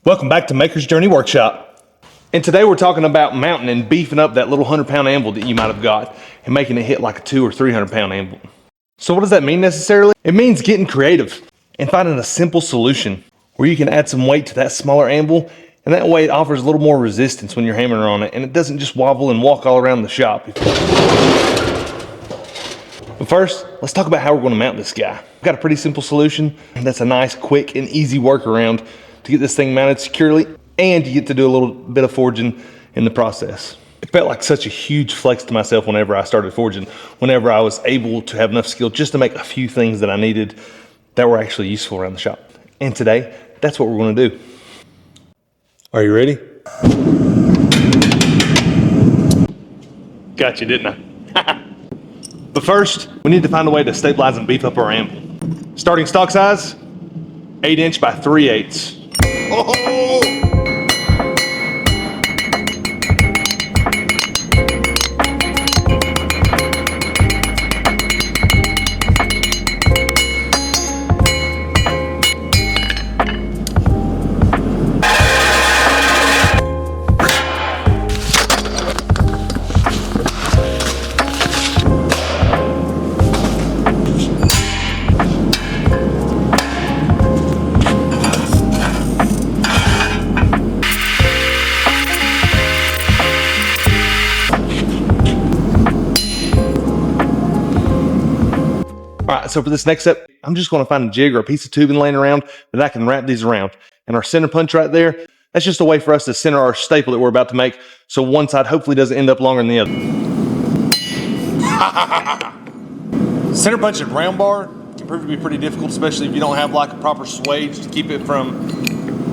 Welcome back to Maker's Journey Workshop. And today we're talking about mounting and beefing up that little 100-pound anvil that you might have got and making it hit like a 200 or 300-pound anvil. So what does that mean necessarily? It means getting creative and finding a simple solution where you can add some weight to that smaller anvil, and that way it offers a little more resistance when you're hammering on it and it doesn't just wobble and walk all around the shop. But first, let's talk about how we're going to mount this guy. We've got a pretty simple solution that's a nice, quick, and easy workaround to get this thing mounted securely, and you get to do a little bit of forging in the process. It felt like such a huge flex to myself whenever I started forging, whenever I was able to have enough skill just to make a few things that I needed that were actually useful around the shop. And today, that's what we're going to do. Are you ready? Got you, didn't I? But first, we need to find a way to stabilize and beef up our anvil. Starting stock size, 8" by 3/8. Oh! All right, so for this next step, I'm just going to find a jig or a piece of tubing laying around that I can wrap these around. And our center punch right there, that's just a way for us to center our staple that we're about to make, so one side hopefully doesn't end up longer than the other. Center punch and round bar can prove to be pretty difficult, especially if you don't have like a proper swage to keep it from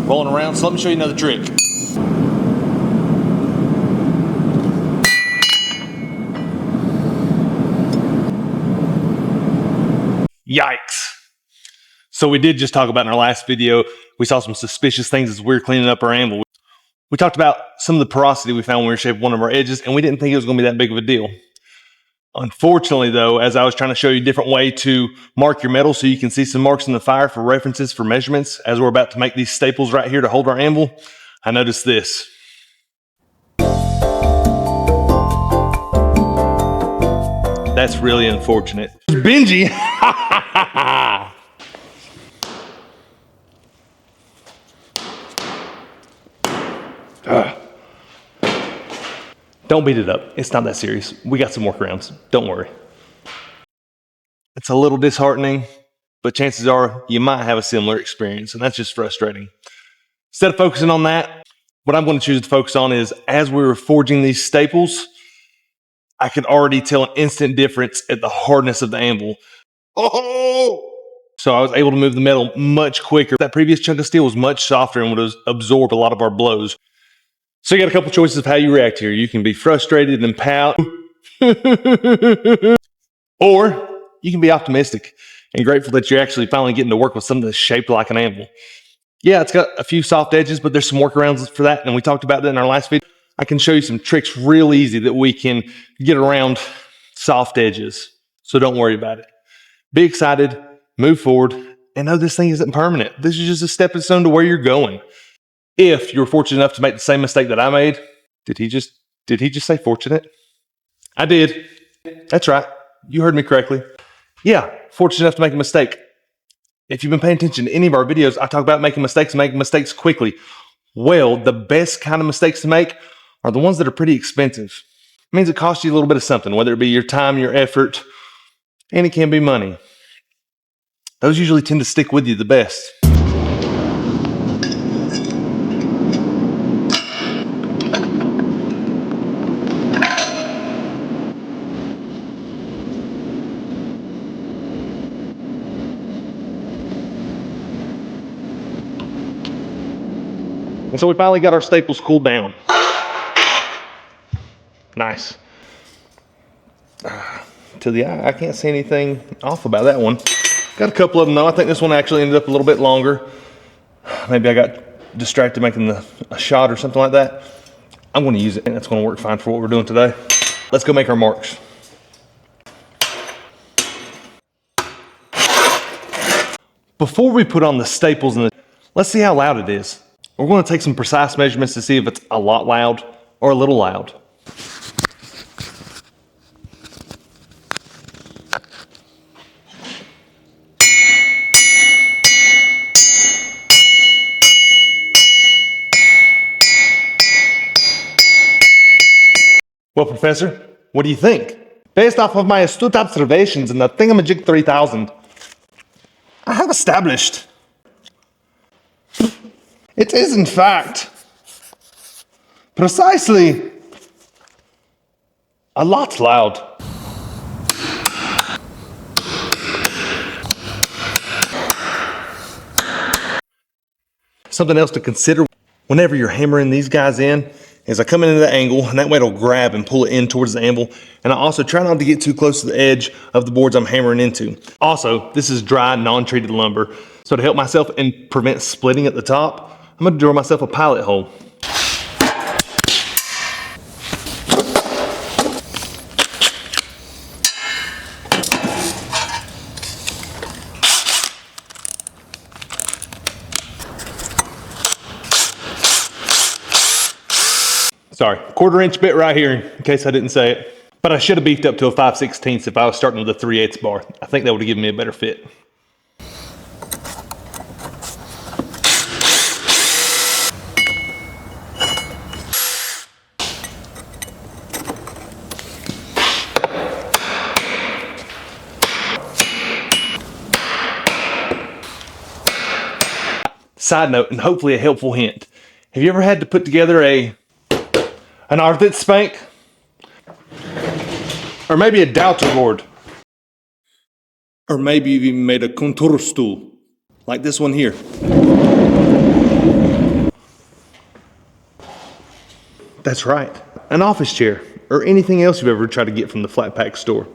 rolling around. So let me show you another trick. Yikes. So we did just talk about in our last video, we saw some suspicious things as we were cleaning up our anvil. We talked about some of the porosity we found when we were shaping one of our edges, and we didn't think it was going to be that big of a deal. Unfortunately though, as I was trying to show you a different way to mark your metal so you can see some marks in the fire for references for measurements as we're about to make these staples right here to hold our anvil, I noticed this. That's really unfortunate. Benji! Don't beat it up. It's not that serious. We got some workarounds. Don't worry. It's a little disheartening, but chances are you might have a similar experience, and that's just frustrating. Instead of focusing on that, what I'm going to choose to focus on is as we were forging these staples, I could already tell an instant difference at the hardness of the anvil. Oh! So I was able to move the metal much quicker. That previous chunk of steel was much softer and would absorb a lot of our blows. So you got a couple choices of how you react here. You can be frustrated and pout, or you can be optimistic and grateful that you're actually finally getting to work with something that's shaped like an anvil. Yeah, it's got a few soft edges, but there's some workarounds for that, and we talked about that in our last video. I can show you some tricks real easy that we can get around soft edges. So don't worry about it. Be excited, move forward, and know this thing isn't permanent. This is just a stepping stone to where you're going. If you're fortunate enough to make the same mistake that I made, did he just say fortunate? I did. That's right. You heard me correctly. Yeah, fortunate enough to make a mistake. If you've been paying attention to any of our videos, I talk about making mistakes and making mistakes quickly. Well, the best kind of mistakes to make are the ones that are pretty expensive. It means it costs you a little bit of something, whether it be your time, your effort, and it can be money. Those usually tend to stick with you the best. And so we finally got our staples cooled down. Nice. To the eye, I can't see anything off about that one. Got a couple of them though. I think this one actually ended up a little bit longer. Maybe I got distracted making a shot or something like that. I'm going to use it, and it's going to work fine for what we're doing today. Let's go make our marks. Before we put on the staples, let's see how loud it is. We're going to take some precise measurements to see if it's a lot loud or a little loud. Well, Professor, what do you think? Based off of my astute observations in the Thingamajig 3000, I have established it is, in fact, precisely a lot loud. Something else to consider whenever you're hammering these guys in is I come into the angle, and that way it'll grab and pull it in towards the anvil. And I also try not to get too close to the edge of the boards I'm hammering into. Also, this is dry, non-treated lumber. So to help myself and prevent splitting at the top, I'm gonna drill myself a pilot hole. Sorry, 1/4 inch bit right here, in case I didn't say it. But I should have beefed up to a 5/16 if I was starting with a 3/8 bar. I think that would have given me a better fit. Side note, and hopefully a helpful hint. Have you ever had to put together an Arvid spank? Or maybe a Douter board? Or maybe you've even made a contour stool, like this one here. That's right, an office chair, or anything else you've ever tried to get from the flat pack store.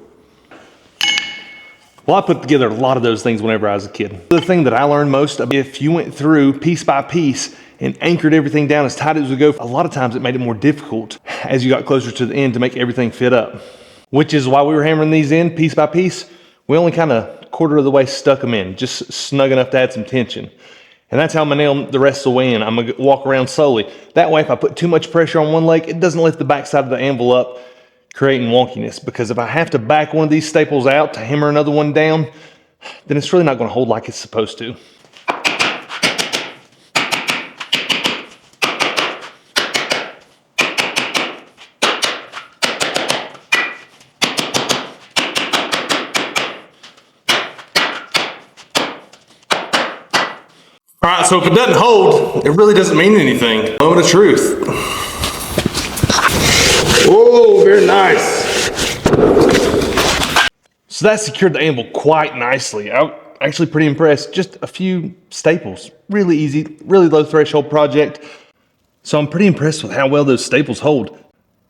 Well, I put together a lot of those things whenever I was a kid. The thing that I learned most, if you went through piece by piece and anchored everything down as tight as it would go, a lot of times it made it more difficult as you got closer to the end to make everything fit up. Which is why we were hammering these in piece by piece. We only kind of 1/4 of the way stuck them in, just snug enough to add some tension. And that's how I'm gonna nail the rest of the way in. I'm gonna walk around slowly. That way, if I put too much pressure on one leg, it doesn't lift the backside of the anvil up, creating wonkiness. Because if I have to back one of these staples out to hammer another one down, then it's really not gonna hold like it's supposed to. All right, so if it doesn't hold, it really doesn't mean anything. Moment of truth. Oh, very nice. So that secured the anvil quite nicely. I'm actually pretty impressed. Just a few staples. Really easy, really low threshold project. So I'm pretty impressed with how well those staples hold.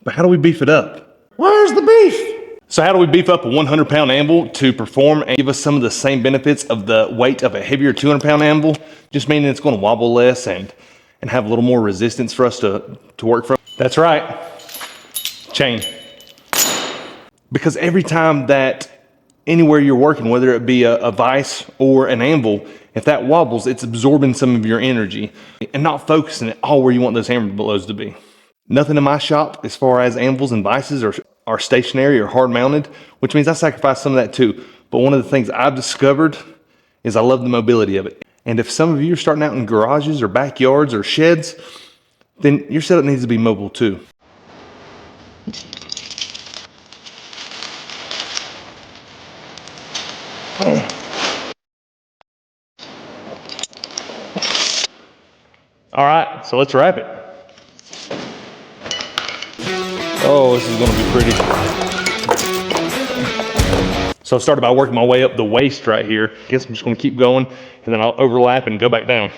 But how do we beef it up? Where's the beef? So how do we beef up a 100-pound anvil to perform and give us some of the same benefits of the weight of a heavier 200-pound anvil? Just meaning it's going to wobble less and have a little more resistance for us to work from. That's right, chain. Because every time that anywhere you're working, whether it be a vise or an anvil, if that wobbles, it's absorbing some of your energy and not focusing it all where you want those hammer blows to be. Nothing in my shop as far as anvils and vices are stationary or hard mounted, which means I sacrifice some of that too. But one of the things I've discovered is I love the mobility of it. And if some of you are starting out in garages or backyards or sheds, then your setup needs to be mobile too. All right, so let's wrap it. Oh, this is gonna be pretty. So I started by working my way up the waist right here. I guess I'm just gonna keep going and then I'll overlap and go back down.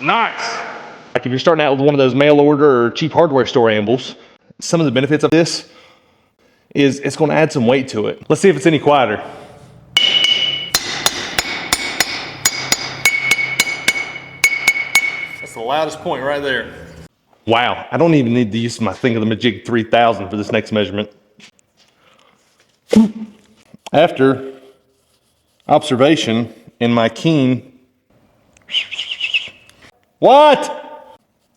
Nice. Like if you're starting out with one of those mail order or cheap hardware store anvils, some of the benefits of this is it's going to add some weight to it. Let's see if it's any quieter. That's the loudest point right there. Wow, I don't even need to use my Thingamajig 3000 for this next measurement. After observation in my keen, what?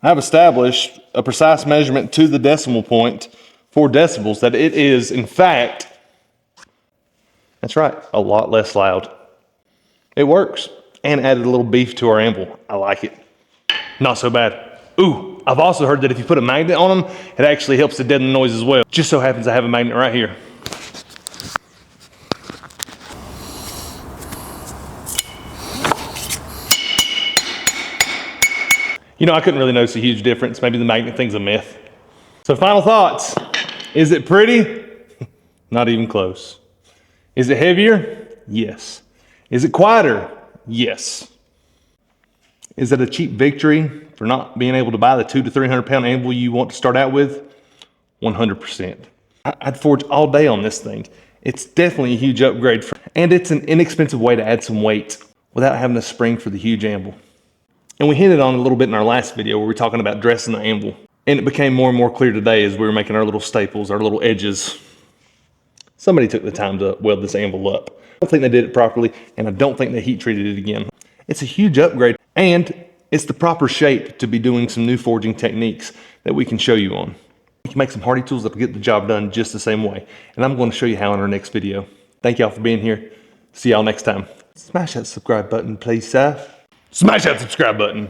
I've established a precise measurement to the decimal point, 4 decibels, that it is, in fact, that's right, a lot less loud. It works, and added a little beef to our anvil. I like it. Not so bad. Ooh, I've also heard that if you put a magnet on them, it actually helps to deaden the noise as well. Just so happens I have a magnet right here. You know, I couldn't really notice a huge difference. Maybe the magnet thing's a myth. So final thoughts. Is it pretty? Not even close. Is it heavier? Yes. Is it quieter? Yes. Is it a cheap victory for not being able to buy the 200 to 300 pound anvil you want to start out with? 100%. I'd forge all day on this thing. It's definitely a huge upgrade, and it's an inexpensive way to add some weight without having to spring for the huge anvil. And we hinted on it a little bit in our last video where we were talking about dressing the anvil. And it became more and more clear today as we were making our little staples, our little edges. Somebody took the time to weld this anvil up. I don't think they did it properly, and I don't think they heat treated it again. It's a huge upgrade, and it's the proper shape to be doing some new forging techniques that we can show you on. You can make some hardy tools that will get the job done just the same way. And I'm going to show you how in our next video. Thank y'all for being here. See y'all next time. Smash that subscribe button, please, sir. Smash that subscribe button.